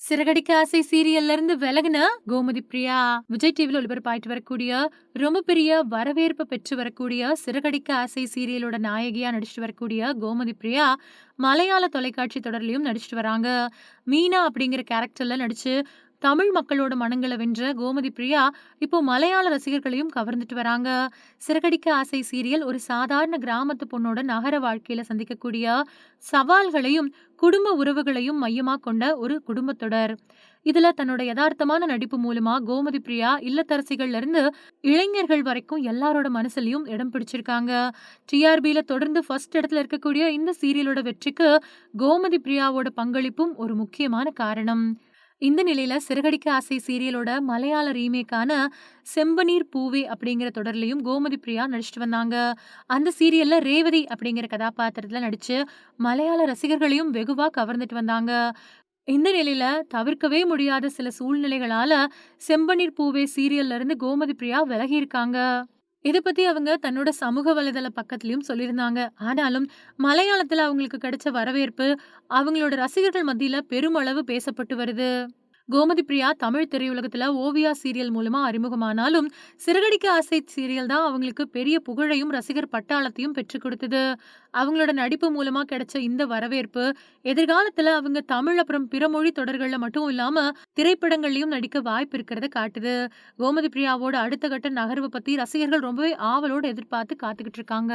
சிறகடிக்க ஆசை சீரியல்ல இருந்து விலகுன கோமதி பிரியா விஜய் டிவில ஒளிபரப்பாயிட்டு வரக்கூடிய ரொம்ப பெரிய வரவேற்பு பெற்று வரக்கூடிய சிறகடிக்க ஆசை சீரியலோட நாயகியா நடிச்சிட்டு வரக்கூடிய கோமதி பிரியா மலையாள தொலைக்காட்சி தொடர்லயும் நடிச்சிட்டு வராங்க. மீனா அப்படிங்கிற கேரக்டர்ல நடிச்சு தமிழ் மக்களோட மனங்கள வென்ற கோமதி பிரியா இப்போ மலையாள ரசிகர்களையும் கவர்ந்துட்டு வராங்க. சிறகடிக்க ஆசை சீரியல் ஒரு சாதாரண கிராமத்து பொண்ணோட நகர வாழ்க்கையில சந்திக்கக்கூடிய சவால்களையும் குடும்ப உறவுகளையும் மையமா கொண்ட ஒரு குடும்பத் தொடர். இதுல தன்னோட யதார்த்தமான நடிப்பு மூலமா கோமதி பிரியா இல்லத்தரசிகள்ல இருந்து இளைஞர்கள் வரைக்கும் எல்லாரோட மனசுலயும் இடம் பிடிச்சிருக்காங்க. டிஆர்பில தொடர்ந்து ஃபர்ஸ்ட் இடத்துல இருக்கக்கூடிய இந்த சீரியலோட வெற்றிக்கு கோமதி பிரியாவோட பங்களிப்பும் ஒரு முக்கியமான காரணம். இந்த நிலையில சிறகடிக்க ஆசை சீரியலோட மலையாள ரீமேக்கான செம்பனீர் பூவே அப்படிங்கிற தொடர்லயும் கோமதி பிரியா நடிச்சிட்டு வந்தாங்க. அந்த சீரியல்ல ரேவதி அப்படிங்கிற கதாபாத்திரத்துல நடிச்சு மலையாள ரசிகர்களையும் வெகுவா கவர்ந்துட்டு வந்தாங்க. இந்த நிலையில தவிர்க்கவே முடியாத சில சூழ்நிலைகளால செம்பனீர் பூவே சீரியல்ல இருந்து கோமதி பிரியா விலகி இருக்காங்க. இத பத்தி அவங்க தன்னோட சமூக வலைதள பக்கத்திலயும் சொல்லியிருந்தாங்க. ஆனாலும் மலையாளத்துல அவங்களுக்கு கிடைச்ச வரவேற்பு அவங்களோட ரசிகர்கள் மத்தியில பெருமளவு பேசப்பட்டு வருது. கோமதி பிரியா தமிழ் திரையுலகத்துல ஓவியா சீரியல் மூலமா அறிமுகமானாலும் சிறகடிக்க ஆசை சீரியல் தான் அவங்களுக்கு பெரிய புகழையும் ரசிகர் பட்டாளத்தையும் பெற்றுக் கொடுத்தது. அவங்களோட நடிப்பு மூலமா கிடைச்ச இந்த வரவேற்பு எதிர்காலத்துல அவங்க தமிழ் அப்புறம் பிற மொழி தொடர்கள்ல மட்டும் இல்லாம திரைப்படங்கள்லயும் நடிக்க வாய்ப்பு இருக்கிறத காட்டுது. கோமதி பிரியாவோட அடுத்த கட்ட நகர்வு பத்தி ரசிகர்கள் ரொம்பவே ஆவலோட எதிர்பார்த்து காத்துக்கிட்டு இருக்காங்க.